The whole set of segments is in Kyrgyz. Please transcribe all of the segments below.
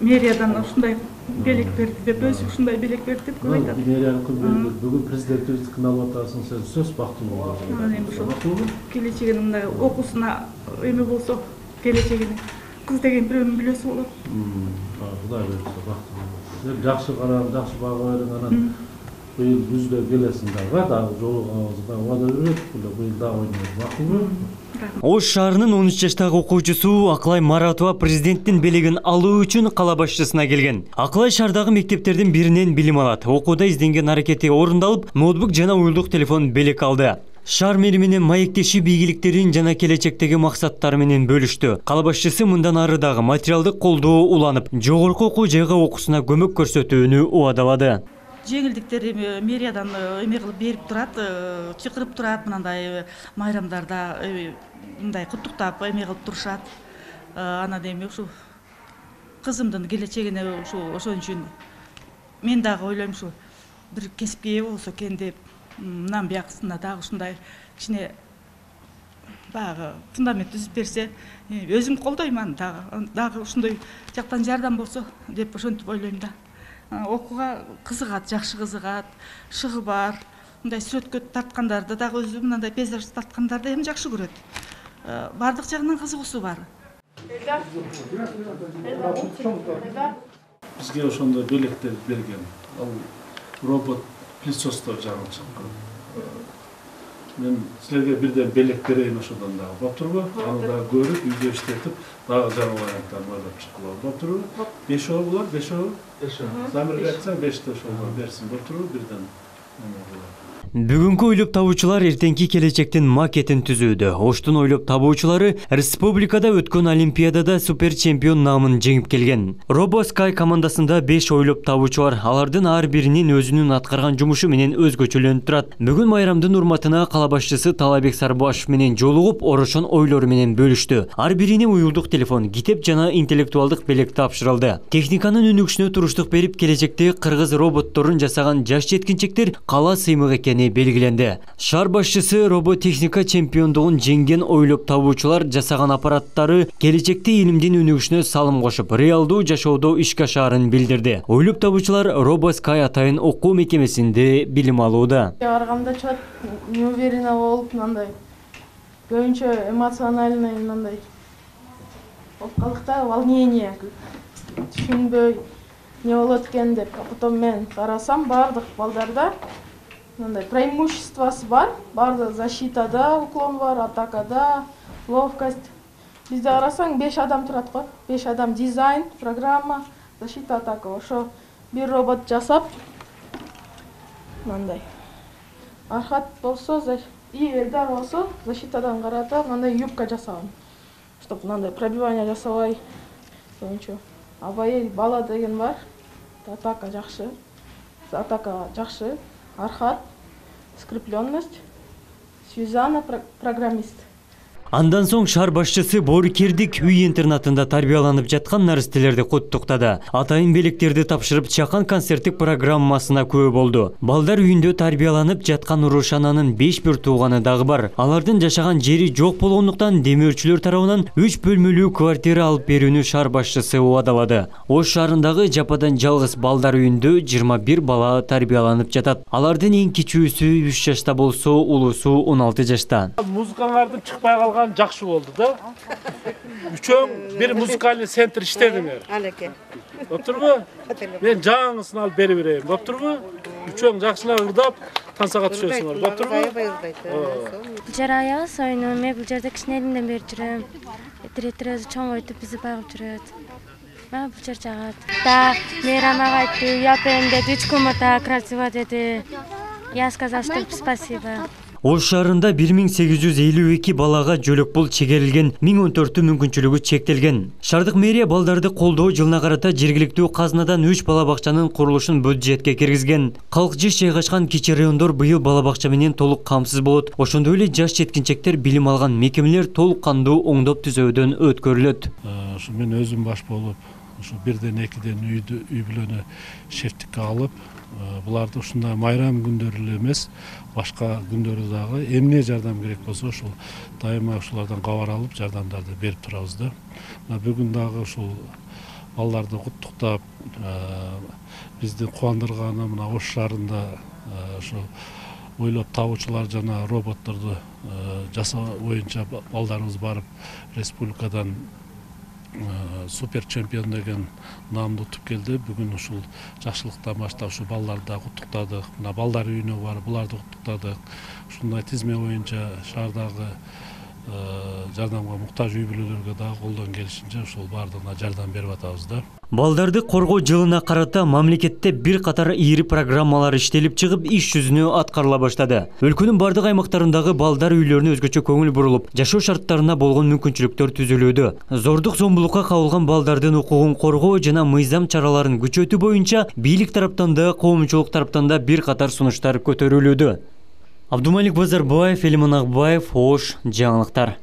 мэриядан ушундай белек берди деп, өзү ушундай белек берди деп көп айтат. Мэриянын күнү бүгүн президенттиктин алып атасың, сен сөз бактылуу. Эми ошол келечегинин мындай окуусуна эме болсо, келечегине кыз деген бирөөнүн бүлөсү болот. Кудай буйрса бактылуу. Жакшы карап, жакшы бага бериң, анан быйыл күздө келесиң дагы жолугуңузга убада берет, быйыл дагы ойнойбуз. Бактылуу. Ош шаарынын 13 жаштагы окуучусу Акылай Маратова президенттин белегин алуу үчүн кала башчысына келген. Акылай шаардагы мектептердин биринен билим алат. Окууда изденген аракети орундалып, ноутбук жана уюлдук телефон белек алды. Шаар мэри менен маектешип ийгиликтерин жана келечектеги максаттары менен бөлүштү. Кала башчысы мындан ары дагы материалдык колдоо уланып, жогорку окуу жайга окуусуна көмөк көрсөтүүнү убадалады. Жеңилдиктер мэриядан эме кылып берип турат, чакырып турат, мындай майрамдарда мындай куттуктап эме кылып турушат. Анан эми ушу кызымдын келечегине ошон үчүн мен дагы ойлойм, ушу бир кесипке ээ болсо экен деп, мындан биякысына дагы ушундай кичине баягы фундамент түзүп берсе, өзүм колдойм аны дагы ушундай жактан жардам болсо деп ошентип ойлойм да. Окууга кызыгат, жакшы кызыгат, шыгы бар. Мындай сүрөткө тарткандарды дагы өзү мындай пейзаж тарткандарды эми жакшы көрөт. Бардык жагынан кызыгуусу бар. Бизге ошондой белектер берген. Ал робот пылесостор жагынан чыккан. Мен силерге бирден белек берейин ошондон дагы. Болуптурбу? Аны дагы көрүп, үйдө иштетип, дагы жаңы варианттарын ойлоп чыккыла. Болуптурбу? 5 оор булар, 5 оор. Замирге айтсаң 5 ошолго берсин. Болуптурбу? Бирден. Бүгүнкү ойлоп табуучулар эртеңки келечектин макетин түзүүдө. Оштун ойлоп табуучулары республикада өткөн Олимпиадада супер чемпион намын жеңип келген. RoboSky командасында 5 ойлоп табуучу бар. Алардын ар биринин өзүнүн аткарган жумушу менен өзгөчөлөнүп турат. Бүгүн майрамдын урматына кала башчысы Талабек Сарбашев менен жолугуп, орошон ойлору менен бөлүштү. Ар бирине уюлдук телефон, китеп жана интеллектуалдык белек тапшырылды. Техниканын өнүгүшүнө туруштук берип, келечекте кыргыз роботторун жасаган жаш жеткинчектер кала сыймык экени белгиленди. Шаар башчысы роботехника чемпиондугун жеңген ойлоп табуучулар жасаган аппараттары келечекте илимдин өнүгүшүнө салым кошуп, реалдуу жашоодо ишке ашаарын билдирди. Ойлоп табуучулар RoboSky атайын окуу мекемесинде билим алууда. Барганда чат неуверенно болуп, мындай көбүнчө эмоциональный мындай болуп калдык да, волнение, түшүнбөй не болот экен деп. Потом мен карасам, бардык балдарда мындай преимуществосы бар. Барды защитада уклон бар, атакада, ловкость. Бизде карасаң 5 адам турат го. 5 адам дизайн, программа, защита, атака. Ошо бир робот жасап, мындай. Архат болсо, и Элдар болсо, защитадан карата мындай юбка жасаган. Чтоб мындай пробивание жасабай. Сончо. Абай бала деген бар. Атака жакшы. Атака жакшы. Архат, скрепленность, Сюзанна, программист. Андан соң шаар башчысы Борикердик үй интернатында тарбияланып жаткан наристелерди куттуктады. Атайын белектерди тапшырып, чакан концерттик программасына күбө болду. Балдар үйүндө тарбияланып жаткан Рушананын 5 бир тууганы дагы бар. Алардын жашаган жери жок болгондуктан демөөрчүлөр тарабынан 3 бөлмөлүү квартира алып берүүнү шаар башчысы убадалады. Ош шаарындагы жападан жалгыз балдар үйүндө 21 бала тарбияланып жатат. Алардын эң кичүүсү 3 жашта болсо, улуусу 16 жашта. Музыкалардын чыкпай калган жакшы болду да. Үчөөң бир музыкальный центр иштедиңер. Алеке. Болуптурбу? Мен жаңысын алып берип берейин. Болуптурбу? Үчөөң жакшылап ырдап, тансага түшөсүңөр. Болуптурбу? Жара аябыз ойнойм, мен бул жерде кичинелигимден бери жүрөм. Тире чоңойтуп бизди багып жүрөт. Мага бул жер жагат. Да, мейрам ага айтты, япем деди, 3 кумурта красиво деди. Я сказал, что спасибо. Ош шаарында 1852 балага жөлөк пул чегерилген, 1014 мүмкүнчүлүгү чектелген. Шаардык мэрия балдарды колдоо жылына карата жергиликтүү казнадан 3 бала бакчанын курулушун бюджетке киргизген. Калк жеш жайгашкан кичи райондор быйыл бала бакча менен толук камсыз болот. Ошондой эле жаш жеткинчектер билим алган мекемелер толук кандуу оңдоп түзөөдөн өткөрүлөт. Ошо мен өзүм баш болуп, ошо 1-2 үй бүлөнү шефтикке алып, буларды ушундай майрам күндөрү эле эмес, башка күндөрү дагы эмне жардам керек болсо ошол дайыма ушулардан кабар алып жардамдарды берип турабыз да. Бүгүн дагы ушул балдарды куттуктап, бизди кубандырганы мына Ош шаарында ошо ойлоп табуучулар жана роботторду жасоо боюнча балдарыбыз барып республикадан супер чемпион деген наамды утуп келди. Бүгүн ушул жакшылыктан баштап ушу балдарды да куттуктадык. Мына балдар үйүнө барып буларды куттуктадык. Ушундай тизме боюнча шаардагы жардамга муктаж үй бүлөлөргө дагы колдон келишинче ушул баардыгына жардам берип атабыз да. Балдарды коргоо жылына карата мамлекетте бир катар ийри программалар иштелип чыгып, иш жүзүнө аткарыла баштады. Өлкөнүн бардык аймактарындагы балдар үйлөрүнө өзгөчө көңүл бурулуп, жашоо шарттарына болгон мүмкүнчүлүктөр түзүлүүдө. Зордук зомбулукка кабылган балдардын укугун коргоо жана мыйзам чараларын күчөтүү боюнча бийлик тараптан да, коомчулук тараптан да бир катар сунуштар көтөрүлүүдө. Абдумалик Базарбаев, Элиман Акбаев, Ош жаңылыктар.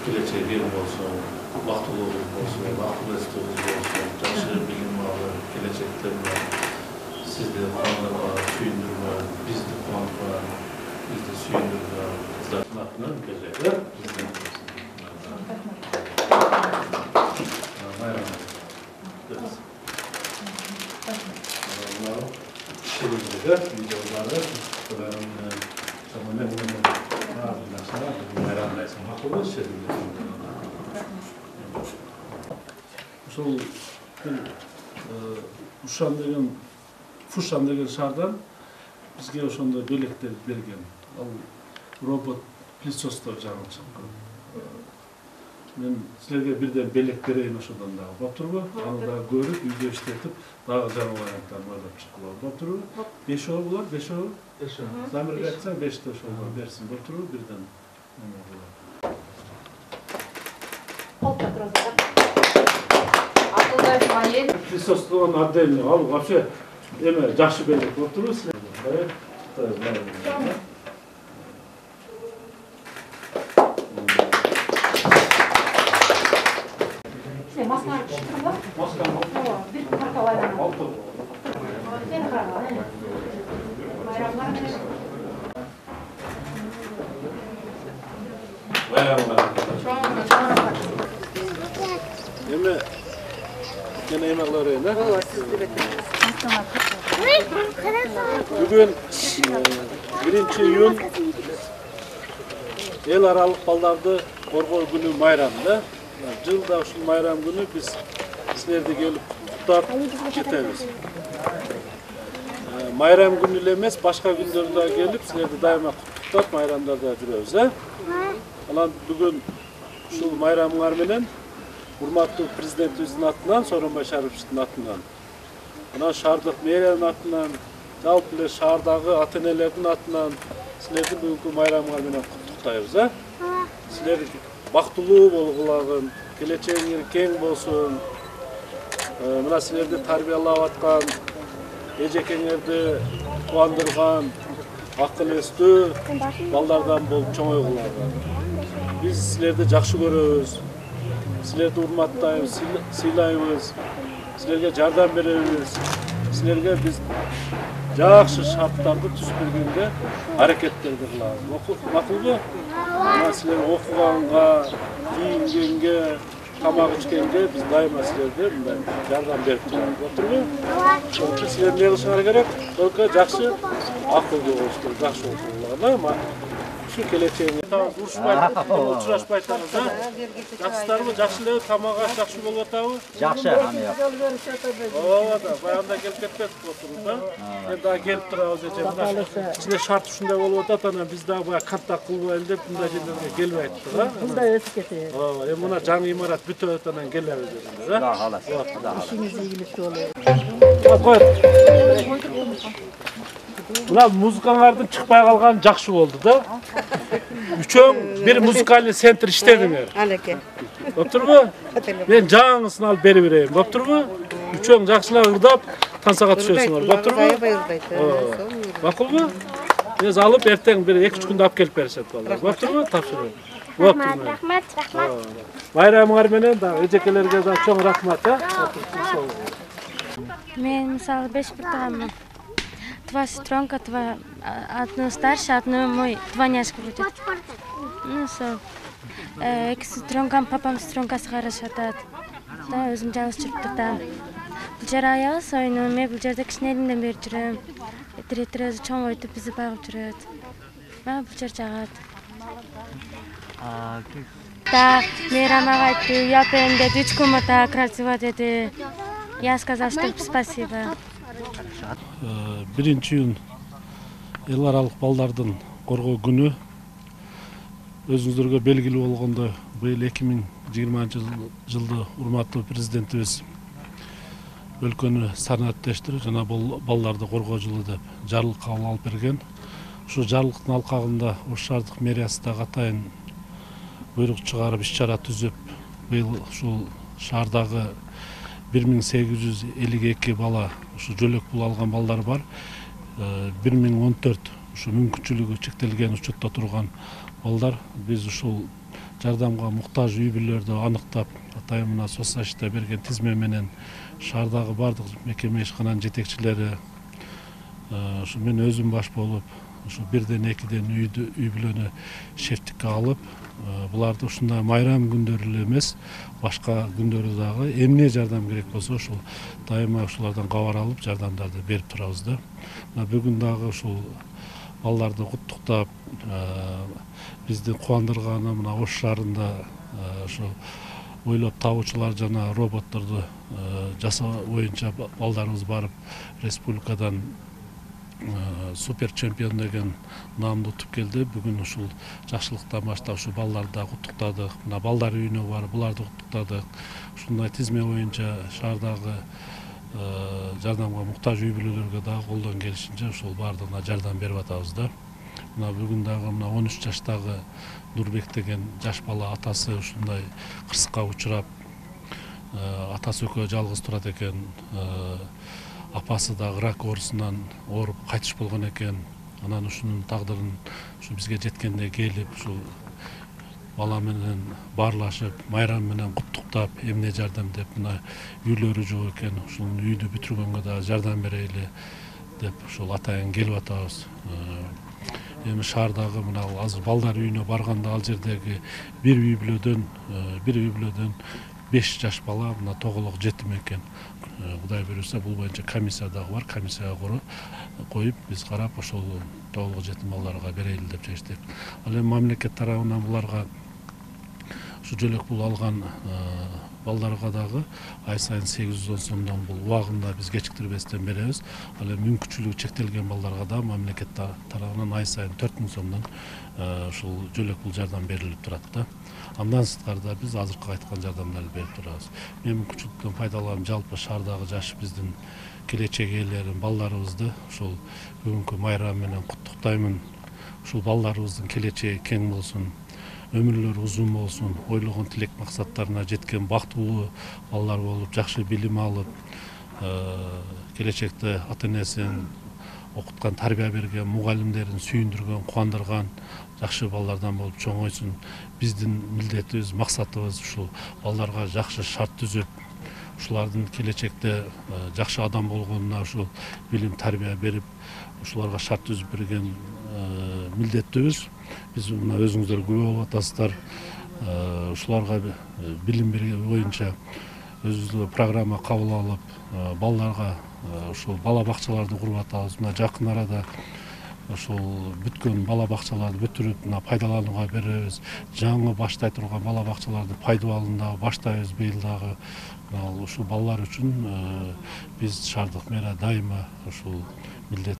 Geleceğe olsun, baktılığımız olsun, akıllıstığımız olsun, çalışır bilim alır, geleceklerine sizleri kuanlama, süyündürme, biz de kuanlama, biz de süyündürme, zaten aklına gelecekler. Bunları videoları, ошол Фушан деген шаардан бизге ошондой белектер берген. Ал робот пылесостор жаңылчы. Мен силерге бирден белек берейин ошодон дагы. Болуп турбу? Аны дагы көрүп, үйдө иштетип, дагы жаңы варианттарды ойлоп чыккыла. Болуп турбу? 5 оо булар, 5 оо. Замирге айтсаң 5 та ошолго берсин. Болуп турбу? Бирден. Пылесостон отдельно ал вообще эме жакшы белек болуп турбу силерге? Эме gene emekler öyle. Bugün 1 iyun el aralık baldardı korgoo günü mayramda. Жылда ушул майрам күнү биз силерди келип куттап кетебиз. Майрам күнү эле эмес, башка күндөрдө келип силерди дайыма куттуктап майрамдарда жүрөбүз, Анан бүгүн ушул майрамыңар менен урматтуу президентибиздин атынан, Сооронбай Шариповичтин атынан, анан шаардык мэриянын атынан, жалпы эле шаардагы ата-энелердин атынан силердин бүгүнкү майрамыңар менен куттуктайбыз, Силер бактылуу болгулагын, келечегиңер кең болсун. Мына силерди тарбиялап аткан, эжекеңерди кубандырган, акыл эстүү балдардан болуп чоңойгулагы. Биз силерди жакшы көрөбүз. Силерди урматтайбыз, сыйлайбыз. Силерге жардам беребиз. Силерге биз жакшы шарттарды түзүп бергенде аракеттерди кылабыз. Макулбу? Мына силер окуганга, кийингенге, тамак ичкенге биз дайыма силерге мындай жардам берип турабыз. Отурбу? Ошо силер эмне кылышыңар керек? Только жакшы акылдуу болушуңар, жакшы болушуңар. келечегиңе учурашпай атабыз да. Жакшысыздарбы? Жакшы элеби? Тамак аш жакшы болуп атабы? Жакшы, аны жок. Ооба да, баягында келип кетпедик отуруп да. Эми дагы келип турабыз эже. Мына кичине шарт ушундай болуп атат, анан биз дагы баягы контакт кылбайлы деп мындай жерлерге келбей аттык да. Мындай өсүп кетет. Ооба, эми мына жаңы имарат бүтүп атат, анан келебиз эми да. Кудай кааласа. İşiniz iyilikli oluyor. Мына музыкаңардын чыкпай калганы жакшы болду да. Үчөөң бир музыкальный центр иштедиңер. Алеке. Боптурбу? Мен жаңысын алып берип берейин. Боптурбу? Үчөөң жакшылап ырдап, тансага түшөсүңөр. Боптурбу? Макулбу? Мен алып эртең бир 2-3 күндө алып келип беришет балдар. Боптурбу? Тапшырып. Боптурбу. Рахмат. Байрамыңар менен дагы эжекелерге да чоң рахмат, Мен мисалы 5 бутамын. 2 сестренка, 2 одну старше, одну мой двойняшка будет. Ну все. 2 сестренкам, папам сестренкасы карашып атат. Да, өзүм жалгыз жүрүп турдум. Бул жер аябыз ойнойм, мен бул жерде кичине элимден бери жүрөм. Директор өзү чоң ойтуп бизди багып жүрөт. Мага бул жер жагат. Да, Мейрам ага айтты, уяпен деди, дочкама так красиво деди. Я сказала, что спасибо. 1-июнь эл аралык балдардын коргоо күнү. Өзүңүздөргө белгилүү болгондой, быйыл 2020-жылды урматтуу президентибиз өлкөнү санааттештирип жана балдарды коргоо жылы деп жарлык кабыл алып берген. Ушу жарлыктын алкагында Ош шаардык мэриясы дагы атайын буйрук чыгарып иш-чара түзүп, быйыл ушул шаардагы 1852 бала ушу жөлөк пул алган балдар бар. 1014 ушу мүмкүнчүлүгү чектелген учетто турган балдар. Биз ушул жардамга муктаж үй бүлөлөрдү аныктап, атайын мына соцзащита берген тизме менен шаардагы бардык мекеме ишкананын жетекчилери, ушу мен өзүм баш болуп, ушу 1-2 үй бүлөнү шефтикке алып, буларды ушундай майрам күндөрү эле эмес, башка күндөрү дагы эмне жардам керек болсо ушул дайыма ушулардан кабар алып жардамдарды берип турабыз да. Бүгүн дагы ушул балдарды куттуктап, бизди кубандырганы мына Ош шаарында ушу ойлоп табуучулар жана роботторду жасоо боюнча балдарыбыз барып республикадан супер чемпион деген наамды утуп келди. Бүгүн ушул жакшылыктан баштап ушу балдарды куттуктадык. Мына балдар үйүнө барып буларды куттуктадык. Ушундай тизме боюнча шаардагы жардамга муктаж үй бүлөлөргө дагы колдон келишинче ушул баардыгына жардам берип атабыз да. Мына бүгүн дагы мына 13 жаштагы Нурбек деген жаш бала атасы ушундай кырсыкка учурап, атасы экөө жалгыз турат экен. Апасы дагы рак оорусунан ооруп кайтыш болгон экен. Анан ушунун тагдырын ушу бизге жеткенде келип, ушул бала менен баарлашып, майрам менен куттуктап, эмне жардам деп мына үйлөрү жок экен. Ушул үйдү бүтүргөнгө дагы жардам берели деп ушул атайын келип атабыз. Эми шаардагы мына азыр балдар үйүнө барганда ал жердеги бир үй бүлөдөн 5 жаш бала мына тоголок жетим экен. Кудай буюрса бул боюнча комиссия дагы бар. Комиссияга коюп биз карап ошол тоголок жетим балдарга берели деп чечтик. Ал эми мамлекет тарабынан буларга ушу жөлөк пул алган балдарга дагы ай сайын 810 сомдон бул убагында биз кечиктирбестен беребиз. Ал эми мүмкүнчүлүгү чектелген балдарга да мамлекет тарабынан ай сайын 4000 сомдон ушул жөлөк пул жардам берилип турат да. Андан сырткары биз азыркы айткан жардамдарды берип турабыз. Мен мүмкүнчүлүктөн пайдаланып жалпы шаардагы жаш биздин келечек ээлерин, балдарыбызды ушул бүгүнкү майрам менен куттуктаймын. Ушул балдарыбыздын келечеги кең болсун, өмүрлөрү узун болсун, ойлогон тилек максаттарына жеткен бактылуу балдар болуп, жакшы билим алып, келечекте ата энесин окуткан, тарбия берген, мугалимдерин сүйүндүргөн, кубандырган жакшы балдардан болуп чоңойсун. Биздин милдетибиз, максатыбыз ушул балдарга жакшы шарт түзүп, ушулардын келечекте жакшы адам болгонуна ушул билим, тарбия берип, ушуларга шарт түзүп берген милдеттүүбүз. Биз мына өзүңүздөр күбө болуп атасыздар. Ушуларга билим берүү боюнча өзүбүздө программа кабыл алып, балдарга ушул бала бакчаларды куруп атабыз. Мына жакын арада ошол бүткөн бала бакчаларды бүтүрүп мына пайдаланууга беребиз. Жаңы баштай турган бала бакчаларды пайдаланууга баштайбыз быйыл дагы. Ушул балалар үчүн биз шаардык мэрия дайыма ушул милдет